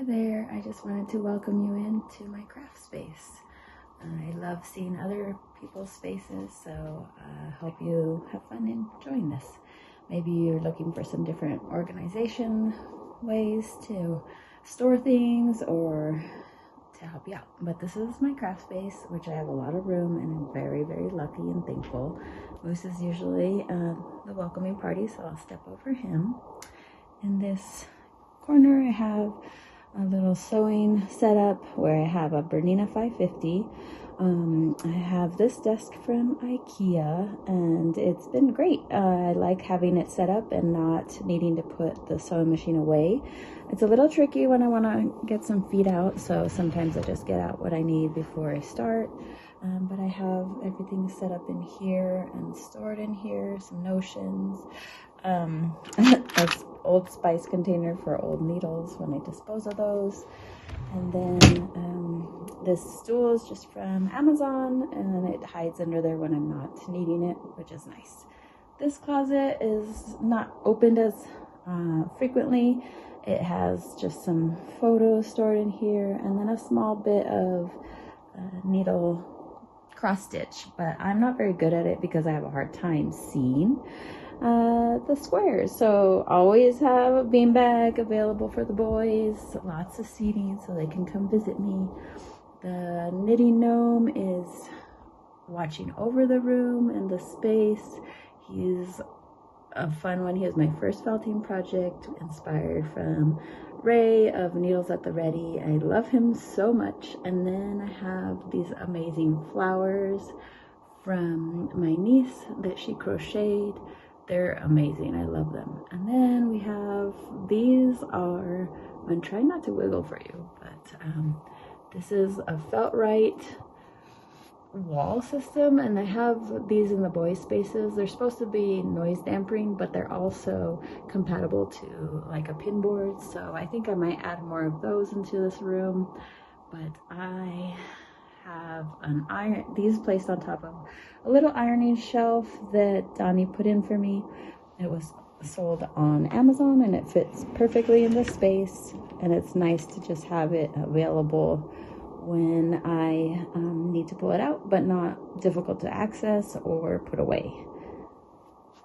Hi there, I just wanted to welcome you into my craft space. I love seeing other people's spaces, so I hope you have fun enjoying this. Maybe you're looking for some different organization ways to store things or to help you out. But this is my craft space, which I have a lot of room, and I'm very, very lucky and thankful. Moose is usually the welcoming party, so I'll step over him. In this corner, I have a little sewing setup where I have a Bernina 550. I have this desk from Ikea, and it's been great. I like having it set up and not needing to put the sewing machine away. It's a little tricky when I want to get some feet out, so sometimes I just get out what I need before I start. But I have everything set up in here and stored in here, some notions, an Old Spice container for old needles when I dispose of those. And then this stool is just from Amazon, and it hides under there when I'm not needing it, which is nice. This closet is not opened as frequently. It has just some photos stored in here, and then a small bit of needle cross stitch, but I'm not very good at it because I have a hard time seeing the squares. So always have a beanbag available for the boys, lots of seating so they can come visit me. The knitting gnome is watching over the room and the space. He's a fun one. He was my first felting project, inspired from Ray of Needles at the Ready. I love him so much. And then I have these amazing flowers from my niece that she crocheted. They're amazing. I love them. And then we have, these are, I'm trying not to wiggle for you, but this is a Feltrite wall system, and I have these in the boys' spaces. They're supposed to be noise dampening, but they're also compatible to like a pin board, so I think I might add more of those into this room. But I have an iron, these placed on top of a little ironing shelf that Donnie put in for me. It was sold on Amazon, and it fits perfectly in the space, and it's nice to just have it available when I need to pull it out, but not difficult to access or put away.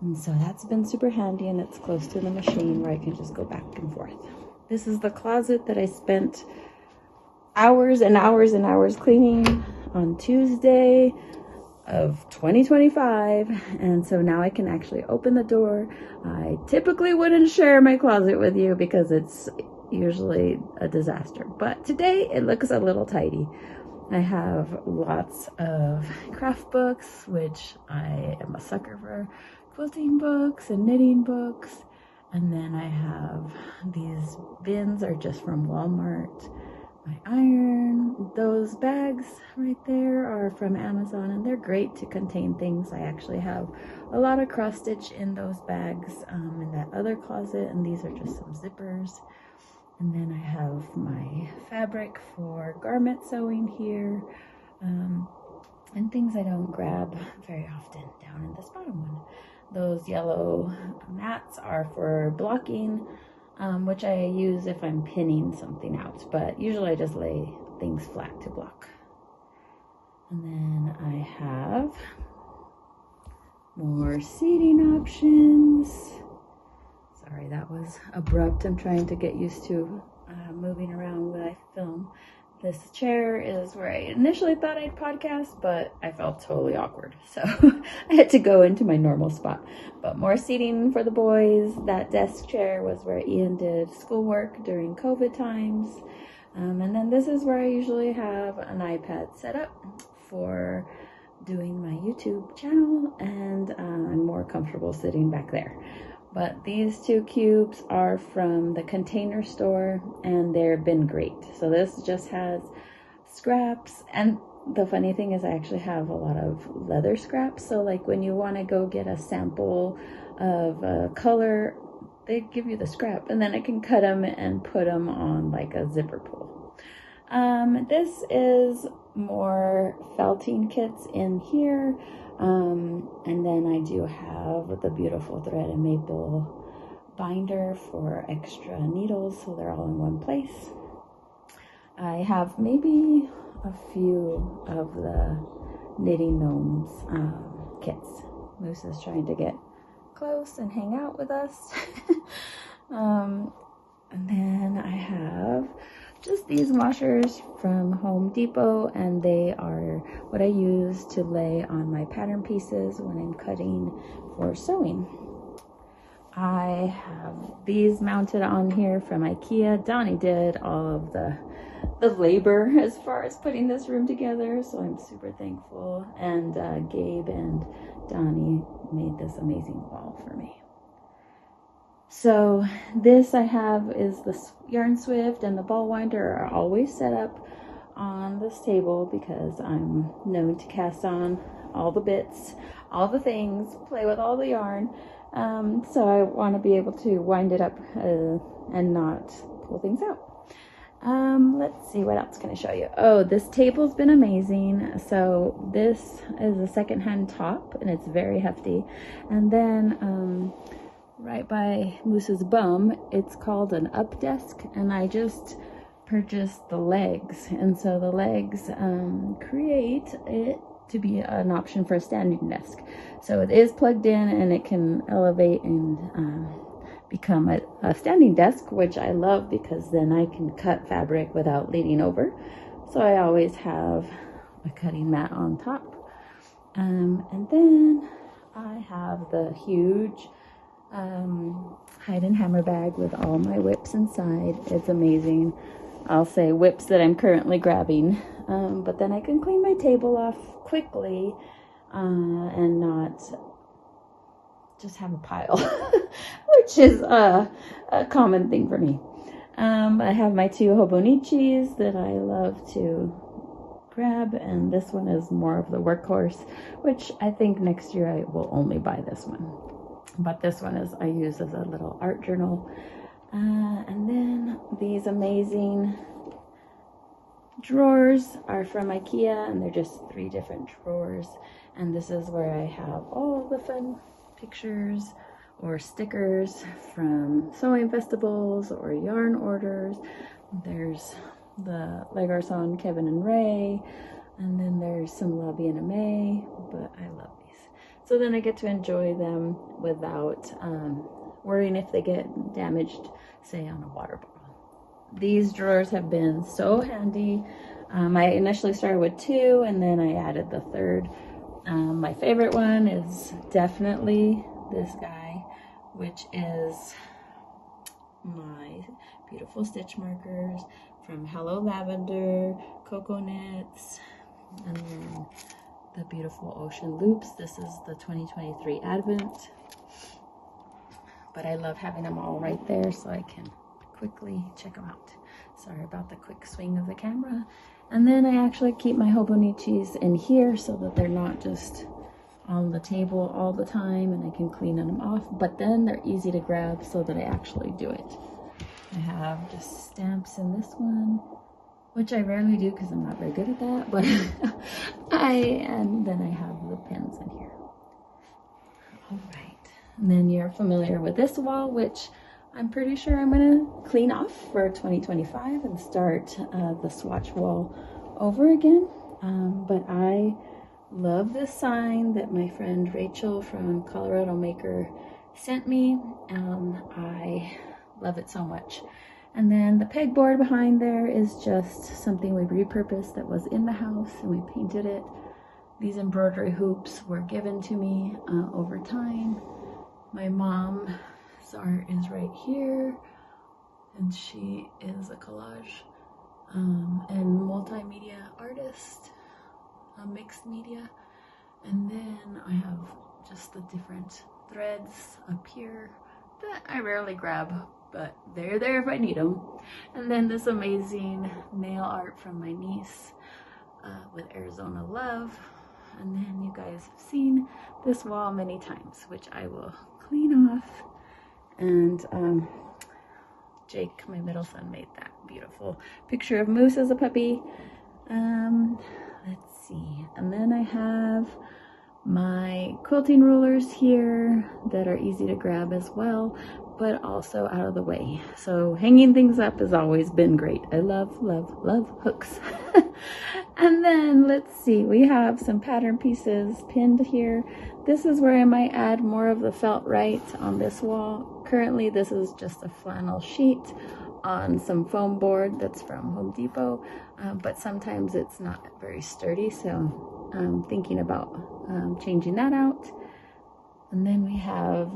And so that's been super handy, and it's close to the machine where I can just go back and forth. This is the closet that I spent hours and hours and hours cleaning on Tuesday of 2025, and so now I can actually open the door. I typically wouldn't share my closet with you because it's usually a disaster, but today it looks a little tidy. I have lots of craft books, which I am a sucker for quilting books and knitting books. And then I have these bins are just from Walmart. My iron, those bags right there are from Amazon, and they're great to contain things. I actually have a lot of cross stitch in those bags in that other closet, and these are just some zippers. And then I have my fabric for garment sewing here, and things I don't grab very often down in this bottom one. Those yellow mats are for blocking, which I use if I'm pinning something out, but usually I just lay things flat to block. And then I have more seating options. Sorry, that was abrupt. I'm trying to get used to moving around when I film. This chair is where I initially thought I'd podcast, but I felt totally awkward, so I had to go into my normal spot. But more seating for the boys. That desk chair was where Ian did schoolwork during COVID times. And then this is where I usually have an iPad set up for doing my YouTube channel, and I'm more comfortable sitting back there. But these two cubes are from the Container Store, and they've been great. So this just has scraps, and the funny thing is I actually have a lot of leather scraps. So like when you want to go get a sample of a color, they give you the scrap, and then I can cut them and put them on like a zipper pull. This is more felting kits in here. And then I do have the beautiful thread and maple binder for extra needles, so they're all in one place. I have maybe a few of the knitting gnomes kits. Moose is trying to get close and hang out with us. And then I have just these washers from Home Depot, and they are what I use to lay on my pattern pieces when I'm cutting for sewing. I have these mounted on here from Ikea. Donnie did all of the labor as far as putting this room together, so I'm super thankful. And Gabe and Donnie made this amazing wall for me. So this I have is the yarn swift, and the ball winder are always set up on this table because I'm known to cast on all the bits, all the things, play with all the yarn. So I want to be able to wind it up and not pull things out. Let's see, what else can I show you? Oh, this table's been amazing. So this is a secondhand top, and it's very hefty. And then right by Moose's bum, it's called an up desk, and I just purchased the legs. And so the legs create it to be an option for a standing desk. So it is plugged in, and it can elevate and become a standing desk, which I love because then I can cut fabric without leaning over. So I always have a cutting mat on top. And then I have the huge hide and hammer bag with all my whips inside. It's amazing. I'll say whips that I'm currently grabbing, but then I can clean my table off quickly and not just have a pile, which is a common thing for me. I have my two Hobonichis that I love to grab, and this one is more of the workhorse, which I think next year I will only buy this one. But this one is I use as a little art journal. And then these amazing drawers are from Ikea, and they're just 3 different drawers. And this is where I have all the fun pictures or stickers from sewing festivals or yarn orders. There's the Legarson Kevin and Ray, and then there's some La Bien Aimée, but I love these. So then I get to enjoy them without worrying if they get damaged, say on a water bottle. These drawers have been so handy. I initially started with 2, and then I added the 3rd. My favorite one is definitely this guy, which is my beautiful stitch markers from Hello Lavender, Cocoa Knits, and then the beautiful Ocean Loops. This is the 2023 Advent. But I love having them all right there so I can quickly check them out. Sorry about the quick swing of the camera. And then I actually keep my Hobonichis in here so that they're not just on the table all the time, and I can clean them off, but then they're easy to grab so that I actually do it. I have just stamps in this one, which I rarely do because I'm not very good at that, but and then I have the pens in here. All right, and then you're familiar with this wall, which I'm pretty sure I'm gonna clean off for 2025 and start the swatch wall over again. But I love this sign that my friend Rachel from Colorado Maker sent me. I love it so much. And then the pegboard behind there is just something we repurposed that was in the house, and we painted it. These embroidery hoops were given to me over time. My mom's art is right here, and she is a collage and multimedia artist, mixed media. And then I have just the different threads up here that I rarely grab, but they're there if I need them. And then this amazing nail art from my niece with Arizona Love. And then you guys have seen this wall many times, which I will clean off. And Jake, my middle son, made that beautiful picture of Moose as a puppy. Let's see. And then I have my quilting rulers here that are easy to grab as well. but also out of the way. So hanging things up has always been great. I love, love, love hooks. And then let's see, we have some pattern pieces pinned here. This is where I might add more of the felt right on this wall. Currently, this is just a flannel sheet on some foam board that's from Home Depot, but sometimes it's not very sturdy, so I'm thinking about changing that out. And then we have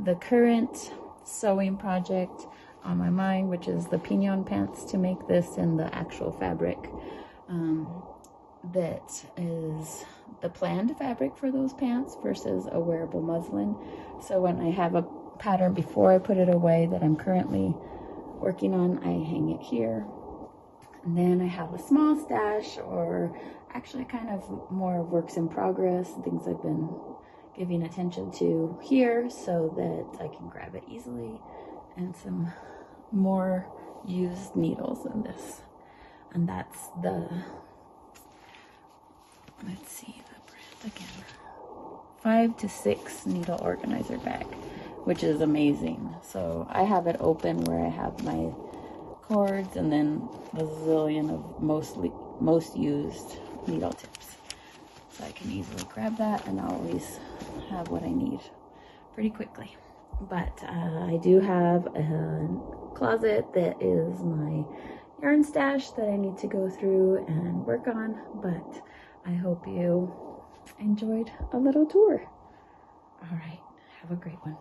the current sewing project on my mind, which is the pignon pants, to make this in the actual fabric that is the planned fabric for those pants versus a wearable muslin. So when I have a pattern before I put it away that I'm currently working on, I hang it here. And then I have a small stash, or actually kind of more works in progress, things I've been giving attention to here so that I can grab it easily, and some more used needles in this. And that's the, let's see the brand again, 5 to 6 needle organizer bag, which is amazing. So I have it open where I have my cords and then a zillion of most used needle tips. So I can easily grab that and always have what I need pretty quickly. But I do have a closet that is my yarn stash that I need to go through and work on. But I hope you enjoyed a little tour. All right, have a great one.